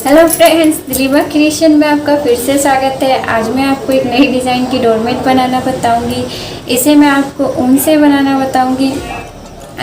Hello friends, दिलीमा creation में आपका फिर से स्वागत है। आज मैं आपको एक नई डिज़ाइन की डोरमेट बनाना बताऊंगी। इसे मैं आपको ऊन से बनाना बताऊंगी।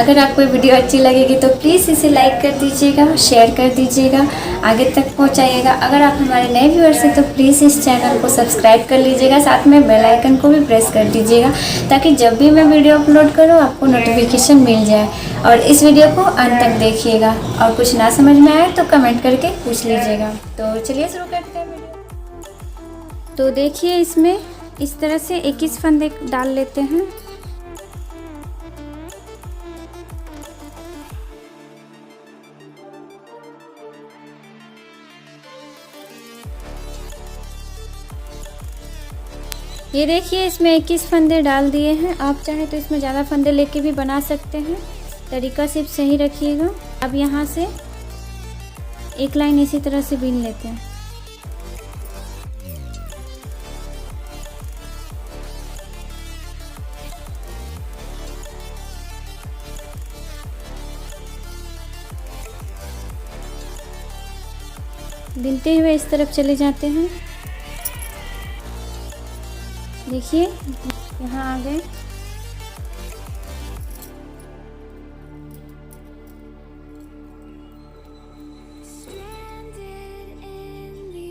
अगर आपको वीडियो अच्छी लगेगी तो प्लीज़ इसे लाइक कर दीजिएगा, शेयर कर दीजिएगा, आगे तक पहुंचाइएगा। अगर आप हमारे नए व्यूअर्स हैं तो प्लीज़ इस चैनल को सब्सक्राइब कर लीजिएगा, साथ में बेल आइकन को भी प्रेस कर दीजिएगा ताकि जब भी मैं वीडियो अपलोड करूं आपको नोटिफिकेशन मिल जाए। और इस वीडियो को अंत तक देखिएगा और कुछ ना समझ में आए तो कमेंट करके पूछ लीजिएगा। तो चलिए शुरू करते हैं वीडियो। तो देखिए, इसमें इस तरह से 21 फंदे डाल लेते हैं। ये देखिए, इसमें 21 फंदे डाल दिए हैं। आप चाहे तो इसमें ज़्यादा फंदे लेके भी बना सकते हैं, तरीका सिर्फ सही रखिएगा। अब यहाँ से एक लाइन इसी तरह से बीन लेते हैं। बीनते हुए इस तरफ चले जाते हैं। देखिए, यहाँ आ गए।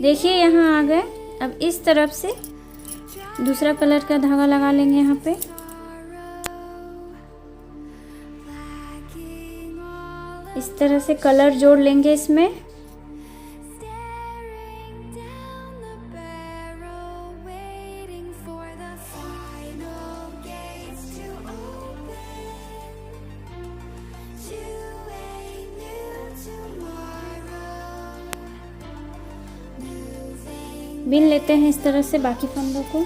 देखिए, यहाँ आ गए। अब इस तरफ से दूसरा कलर का धागा लगा लेंगे। यहाँ पे इस तरह से कलर जोड़ लेंगे इसमें। बीन लेते हैं इस तरह से बाकी फंदों को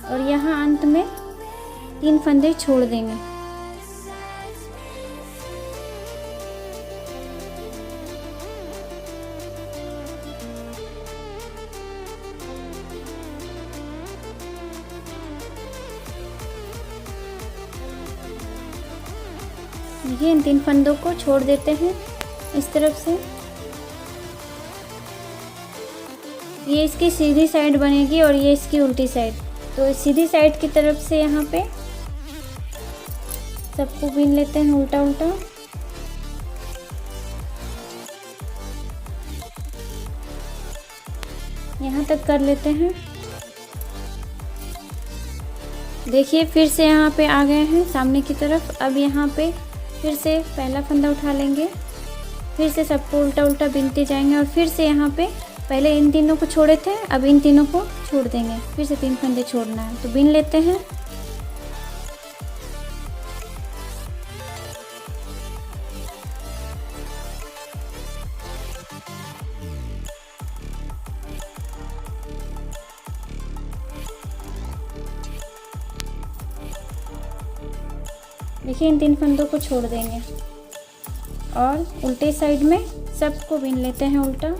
और यहाँ अंत में 3 फंदे छोड़ देंगे। ये इन 3 फंदों को छोड़ देते हैं इस तरफ से। ये इसकी सीधी साइड बनेगी और ये इसकी उल्टी साइड। तो सीधी साइड की तरफ से यहाँ पे सबको बीन लेते हैं उल्टा उल्टा। यहाँ तक कर लेते हैं। देखिए, फिर से यहाँ पे आ गए हैं सामने की तरफ। अब यहाँ पे फिर से पहला फंदा उठा लेंगे, फिर से सबको उल्टा उल्टा बीनते जाएंगे और फिर से यहाँ पे पहले इन तीनों को छोड़े थे, अब इन तीनों को छोड़ देंगे। फिर से 3 फंदे छोड़ना है, तो बीन लेते हैं। देखिए, इन 3 फंदों को छोड़ देंगे और उल्टे साइड में सबको बीन लेते हैं उल्टा।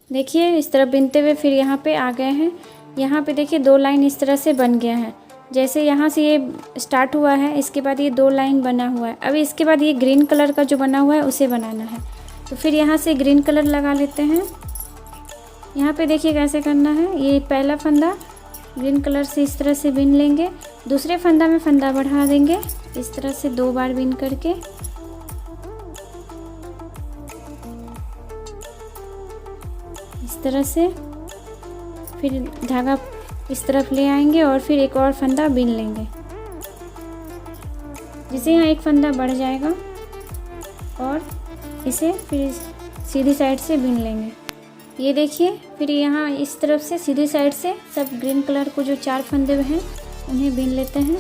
देखिए, इस तरह बिनते हुए फिर यहाँ पे आ गए हैं। यहाँ पे देखिए 2 लाइन इस तरह से बन गया है। जैसे यहाँ से ये स्टार्ट हुआ है, इसके बाद ये 2 लाइन बना हुआ है। अभी इसके बाद ये ग्रीन कलर का जो बना हुआ है उसे बनाना है। तो फिर यहाँ से ग्रीन कलर लगा लेते हैं। यहाँ पे देखिए कैसे करना है। ये पहला फंदा ग्रीन कलर से इस तरह से बीन लेंगे, दूसरे फंदा में फंदा बढ़ा देंगे इस तरह से 2 बार बीन करके। इस तरह से फिर धागा इस तरफ ले आएंगे और फिर एक और फंदा बीन लेंगे, जिससे यहाँ एक फंदा बढ़ जाएगा और इसे फिर सीधी साइड से बीन लेंगे। ये देखिए, फिर यहाँ इस तरफ से सीधी साइड से सब ग्रीन कलर को जो 4 फंदे हैं उन्हें बीन लेते हैं।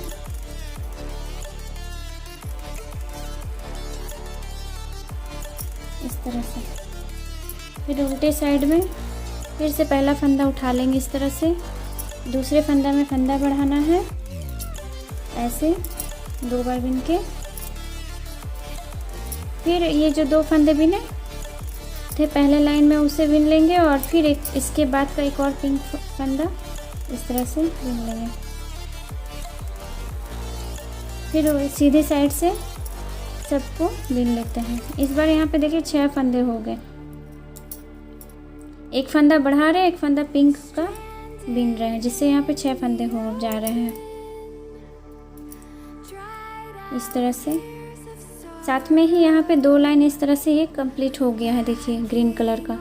इस तरह से फिर उल्टे साइड में फिर से पहला फंदा उठा लेंगे इस तरह से, दूसरे फंदा में फंदा बढ़ाना है ऐसे 2 बार बीन के। फिर ये जो 2 फंदे बीने थे पहले लाइन में उसे बिन लेंगे और फिर इसके बाद का एक और पिंक फंदा इस तरह से बिन लेंगे। फिर सीधे साइड से सबको बिन लेते हैं। इस बार यहाँ पे देखिए 6 फंदे हो गए। एक फंदा बढ़ा रहे हैं, एक फंदा पिंक का बिन रहे हैं, जिससे यहाँ पे 6 फंदे हो जा रहे हैं इस तरह से। साथ में ही यहाँ पे 2 लाइन इस तरह से ये कंप्लीट हो गया है, देखिए ग्रीन कलर का।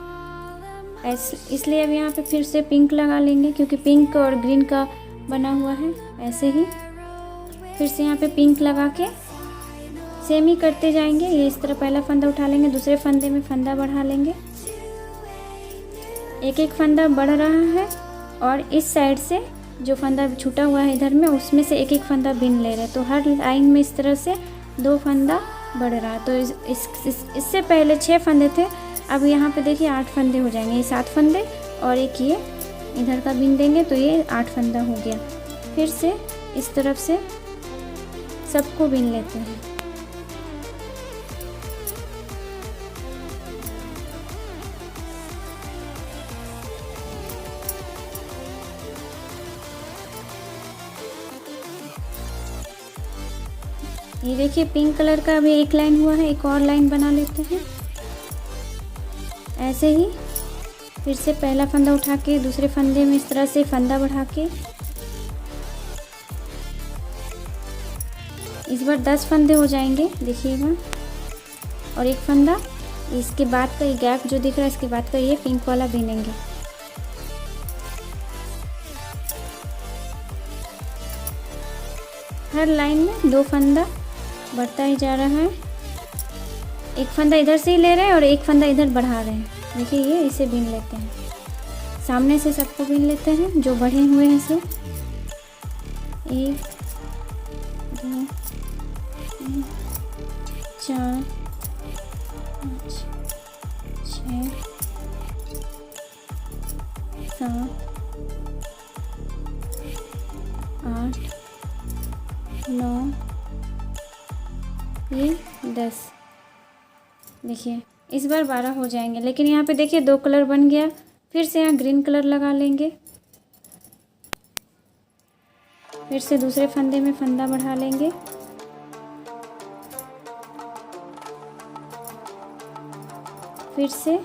इसलिए अब यहाँ पे फिर से पिंक लगा लेंगे, क्योंकि पिंक और ग्रीन का बना हुआ है। ऐसे ही फिर से यहाँ पे पिंक लगा के सेम ही करते जाएंगे। ये इस तरह पहला फंदा उठा लेंगे, दूसरे फंदे में फंदा बढ़ा लेंगे। एक एक फंदा बढ़ रहा है और इस साइड से जो फंदा छूटा हुआ है इधर में, उसमें से एक एक फंदा बिन ले रहे हैं। तो हर लाइन में इस तरह से 2 फंदा बढ़ रहा है। तो इससे पहले 6 फंदे थे, अब यहाँ पे देखिए 8 फंदे हो जाएंगे। ये 7 फंदे और एक ये इधर का बिन देंगे तो ये 8 फंदा हो गया। फिर से इस तरफ से सबको बिन लेते हैं। ये देखिए पिंक कलर का अभी एक लाइन हुआ है, एक और लाइन बना लेते हैं। ऐसे ही फिर से पहला फंदा उठा के दूसरे फंदे में इस तरह से फंदा बढ़ा के इस बार 10 फंदे हो जाएंगे, देखिएगा। और एक फंदा इसके बाद का ये गैप जो दिख रहा है, इसके बाद का ये पिंक वाला बिनेंगे। हर लाइन में 2 फंदा बढ़ता ही जा रहा है। एक फंदा इधर से ही ले रहे हैं और एक फंदा इधर बढ़ा रहे हैं। देखिए ये इसे बिन लेते हैं, सामने से सबको बिन लेते हैं जो बढ़े हुए हैं इसे। 1 2 3 4 5 6 7 8 9 ये 10। देखिए इस बार 12 हो जाएंगे, लेकिन यहाँ पे देखिए 2 कलर बन गया। फिर से यहाँ ग्रीन कलर लगा लेंगे। फिर से दूसरे फंदे में फंदा बढ़ा लेंगे। फिर से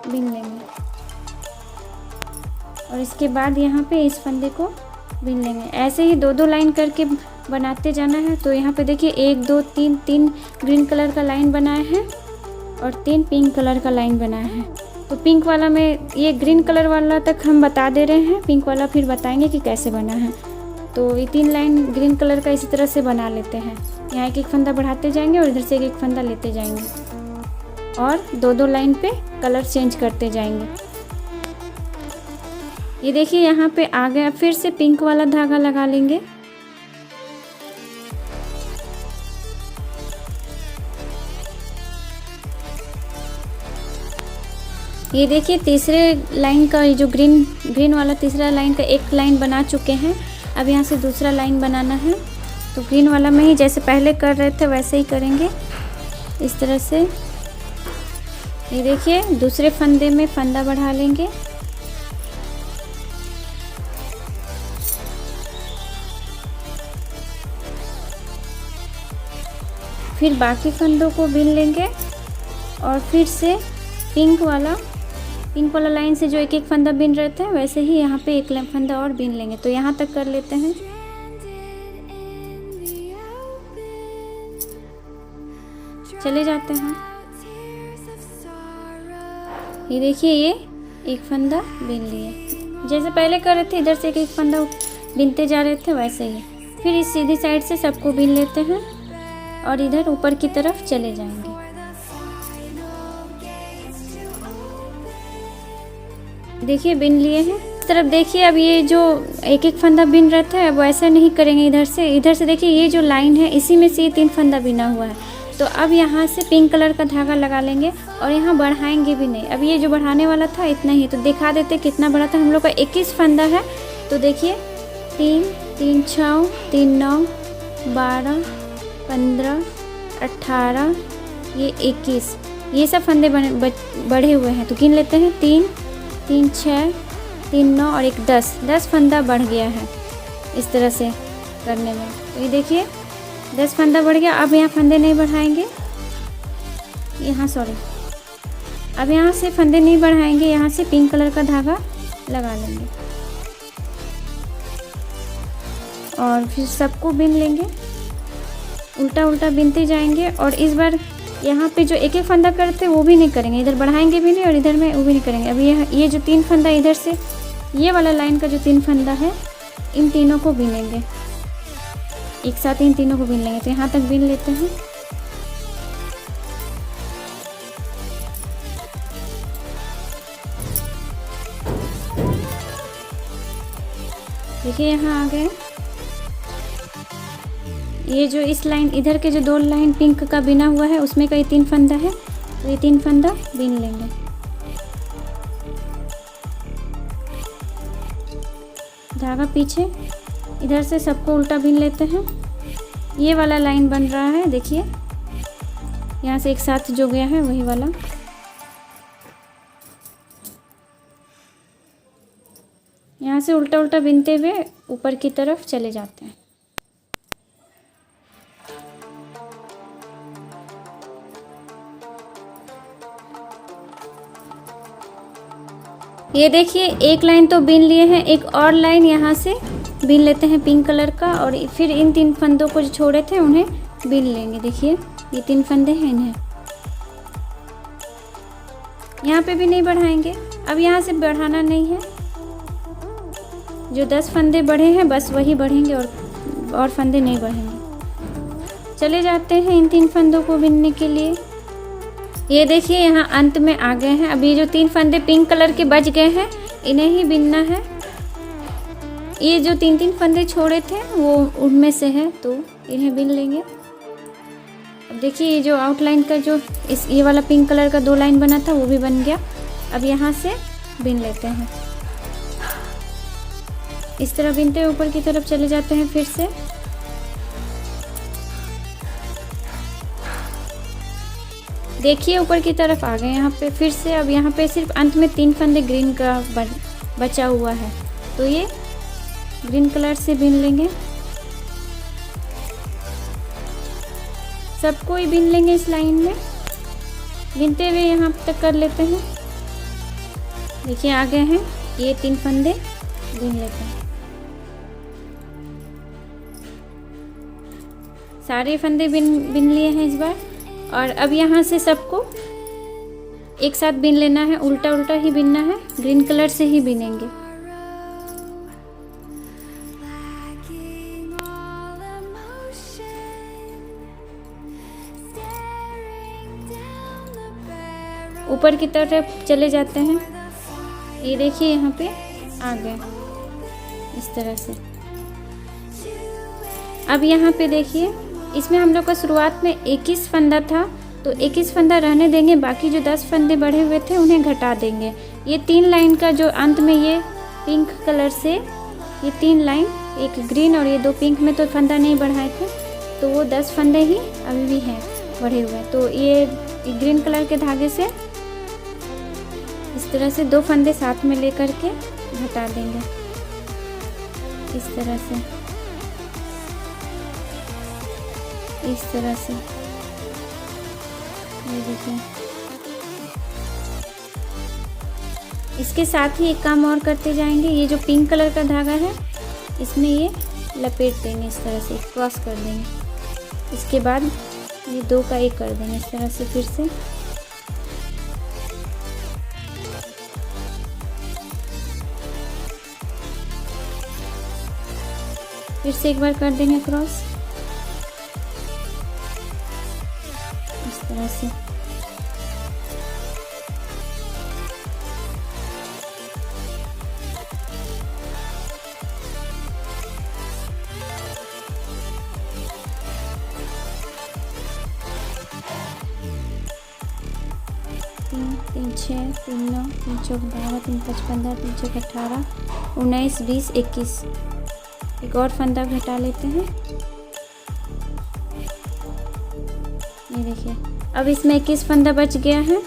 बिन लेंगे और इसके बाद यहाँ पे इस फंदे को बिन लेंगे। ऐसे ही 2-2 लाइन करके बनाते जाना है। तो यहाँ पे देखिए 1 2 3 ग्रीन कलर का लाइन बनाए हैं और 3 पिंक कलर का लाइन बनाया है। तो पिंक वाला में ये ग्रीन कलर वाला तक हम बता दे रहे हैं, पिंक वाला फिर बताएंगे कि कैसे बना है। तो ये 3 लाइन ग्रीन कलर का इसी तरह से बना लेते हैं। यहाँ एक फंदा बढ़ाते जाएंगे और इधर से एक फंदा लेते जाएंगे और 2-2 लाइन पे कलर चेंज करते जाएंगे। ये देखिए यहाँ पे आ गया। फिर से पिंक वाला धागा लगा लेंगे। ये देखिए तीसरे लाइन का, ये जो ग्रीन वाला तीसरा लाइन का एक लाइन बना चुके हैं। अब यहाँ से दूसरा लाइन बनाना है। तो ग्रीन वाला में ही जैसे पहले कर रहे थे वैसे ही करेंगे इस तरह से। ये देखिए दूसरे फंदे में फंदा बढ़ा लेंगे। फिर बाकी फंदों को बिन लेंगे और फिर से पिंक वाला लाइन से जो एक एक फंदा बिन रहे थे वैसे ही यहाँ पे एक फंदा और बिन लेंगे। तो यहाँ तक कर लेते हैं। चले जाते हैं। ये देखिए ये एक फंदा बिन लिए, जैसे पहले कर रहे थे इधर से एक एक फंदा बिनते जा रहे थे वैसे ही। फिर इस सीधी साइड से सबको बिन लेते हैं और इधर ऊपर की तरफ चले जाएंगे। देखिए बिन लिए हैं। इस तरफ देखिए अब ये जो एक एक फंदा बिन रहा था अब ऐसा नहीं करेंगे। इधर से देखिए ये जो लाइन है इसी में से ये 3 फंदा बिना हुआ है। तो अब यहाँ से पिंक कलर का धागा लगा लेंगे और यहाँ बढ़ाएंगे भी नहीं। अब ये जो बढ़ाने वाला था इतना ही, तो दिखा देते कितना बड़ा था। हम लोग का 21 फंदा है। तो देखिए 3 3 6 3 9 12 15 18 ये 21। ये सब फंदे बढ़े हुए हैं, तो गिन लेते हैं। 3 3 6 3 9 और 1 10 फंदा बढ़ गया है इस तरह से करने में। तो ये देखिए 10 फंदा बढ़ गया। अब यहाँ फंदे नहीं बढ़ाएंगे, यहाँ अब यहाँ से फंदे नहीं बढ़ाएंगे, यहाँ से पिंक कलर का धागा लगा लेंगे और फिर सबको बिन लेंगे, उल्टा उल्टा बिनते जाएंगे। और इस बार यहाँ पे जो एक एक फंदा करते वो भी नहीं करेंगे, इधर बढ़ाएंगे भी नहीं और इधर में वो भी नहीं करेंगे। अब ये जो 3 फंदा इधर से ये वाला लाइन का जो 3 फंदा है, इन तीनों को बिनेंगे एक साथ, इन तीनों को बिन लेंगे। तो यहाँ तक बिन लेते हैं। देखिए यहाँ आ गए। ये जो इस लाइन इधर के जो 2 लाइन पिंक का बिना हुआ है उसमें का ये 3 फंदा है, तो ये 3 फंदा बिन लेंगे। धागा पीछे, इधर से सबको उल्टा बिन लेते हैं। ये वाला लाइन बन रहा है, देखिए यहाँ से एक साथ जो गया है वही वाला। यहाँ से उल्टा उल्टा बिनते हुए ऊपर की तरफ चले जाते हैं। ये देखिए एक लाइन तो बिन लिए हैं, एक और लाइन यहाँ से बिन लेते हैं पिंक कलर का, और फिर इन 3 फंदों को जो छोड़े थे उन्हें बिन लेंगे। देखिए ये 3 फंदे हैं, इन्हें यहाँ पे भी नहीं बढ़ाएंगे। अब यहाँ से बढ़ाना नहीं है, जो 10 फंदे बढ़े हैं बस वही बढ़ेंगे और फंदे नहीं बढ़ेंगे। चले जाते हैं इन 3 फंदों को बिनने के लिए। ये देखिए यहाँ अंत में आ गए हैं। अब ये जो 3 फंदे पिंक कलर के बच गए हैं इन्हें ही बिनना है। ये जो 3 फंदे छोड़े थे वो उनमें से है, तो इन्हें बिन लेंगे। अब देखिए ये जो आउटलाइन का जो ये वाला पिंक कलर का 2 लाइन बना था वो भी बन गया। अब यहाँ से बिन लेते हैं, इस तरह बिनते हुए ऊपर की तरफ चले जाते हैं। फिर से देखिए ऊपर की तरफ आ गए यहाँ पे। फिर से अब यहाँ पे सिर्फ अंत में 3 फंदे ग्रीन का बचा हुआ है, तो ये ग्रीन कलर से बिन लेंगे। सबको ही बिन लेंगे इस लाइन में, गिनते हुए यहाँ तक कर लेते हैं। देखिए आ गए हैं, ये 3 फंदे बिन लेते हैं। सारे फंदे बिन लिए हैं इस बार। और अब यहाँ से सबको एक साथ बिन लेना है, उल्टा उल्टा ही बिनना है, ग्रीन कलर से ही बिनेंगे। ऊपर की तरफ चले जाते हैं। ये देखिए यहाँ पे आ गए इस तरह से। अब यहाँ पे देखिए इसमें हम लोग का शुरुआत में 21 फंदा था, तो 21 फंदा रहने देंगे, बाकी जो 10 फंदे बढ़े हुए थे उन्हें घटा देंगे। ये 3 लाइन का जो अंत में ये पिंक कलर से ये 3 लाइन, एक ग्रीन और ये 2 पिंक में तो फंदा नहीं बढ़ाए थे, तो वो 10 फंदे ही अभी भी हैं बढ़े हुए। तो ये ग्रीन कलर के धागे से इस तरह से 2 फंदे साथ में लेकर के घटा देंगे इस तरह से, इस तरह से। ये देखिए इसके साथ ही एक काम और करते जाएंगे। ये जो पिंक कलर का धागा है इसमें ये लपेट देंगे इस तरह से, क्रॉस कर देंगे। इसके बाद ये 2 का 1 कर देंगे इस तरह से। फिर से एक बार कर देंगे क्रॉस इस तरह से। तीन 6 3 9 3 चौक 12 3 5 15 3 चौक 18 19 20 21। एक और फंदा घटा लेते हैं। ये देखिए, अब इसमें 21 फंदा बच गया है।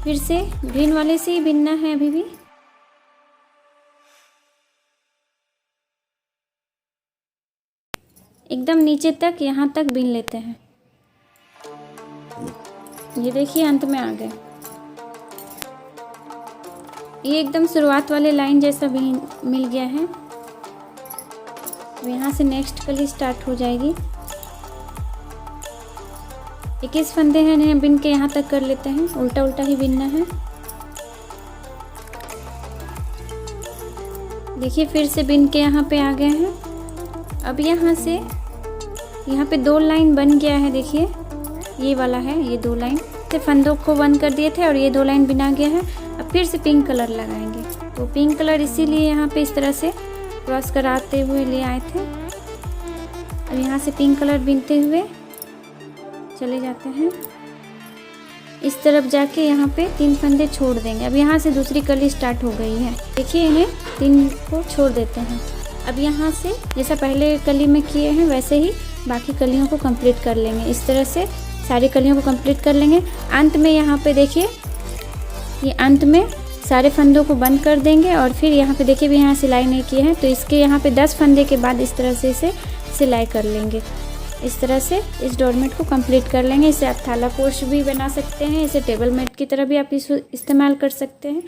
फिर से ग्रीन वाले से ही बिनना है अभी भी। एकदम नीचे तक, यहाँ तक बिन लेते हैं। ये देखिए अंत में आ गए। ये एकदम शुरुआत वाले लाइन जैसा बिन मिल गया है। यहाँ से नेक्स्ट कली स्टार्ट हो जाएगी। 21 फंदे हैं, इन्हें बिन के यहाँ तक कर लेते हैं। उल्टा उल्टा ही बिनना है। देखिए फिर से बिन के यहाँ पे आ गए हैं। अब यहाँ से यहाँ पे 2 लाइन बन गया है। देखिए ये वाला है, ये 2 लाइन से फंदों को बंद कर दिए थे और ये 2 लाइन बिना गया है। अब फिर से पिंक कलर लगाएंगे। तो पिंक कलर इसीलिए यहाँ पे इस तरह से क्रॉस कराते हुए ले आए थे। अब यहाँ से पिंक कलर बिनते हुए चले जाते हैं। इस तरफ जाके यहाँ पे 3 फंदे छोड़ देंगे। अब यहाँ से दूसरी कली स्टार्ट हो गई है। देखिए इन्हें 3 को छोड़ देते हैं। अब यहाँ से जैसा पहले कली में किए हैं वैसे ही बाकी कलियों को कंप्लीट कर लेंगे। इस तरह से सारी कलियों को कंप्लीट कर लेंगे। अंत में यहाँ पे देखिए, ये अंत में सारे फंदों को बंद कर देंगे और फिर यहाँ पे देखिए भी यहाँ सिलाई नहीं किए हैं, तो इसके यहाँ पे 10 फंदे के बाद इस तरह से इसे सिलाई कर लेंगे। इस तरह से इस डोरमेट को कंप्लीट कर लेंगे। इसे आप थाला पोश भी बना सकते हैं, इसे टेबल मैट की तरह भी आप इसे इस्तेमाल कर सकते हैं।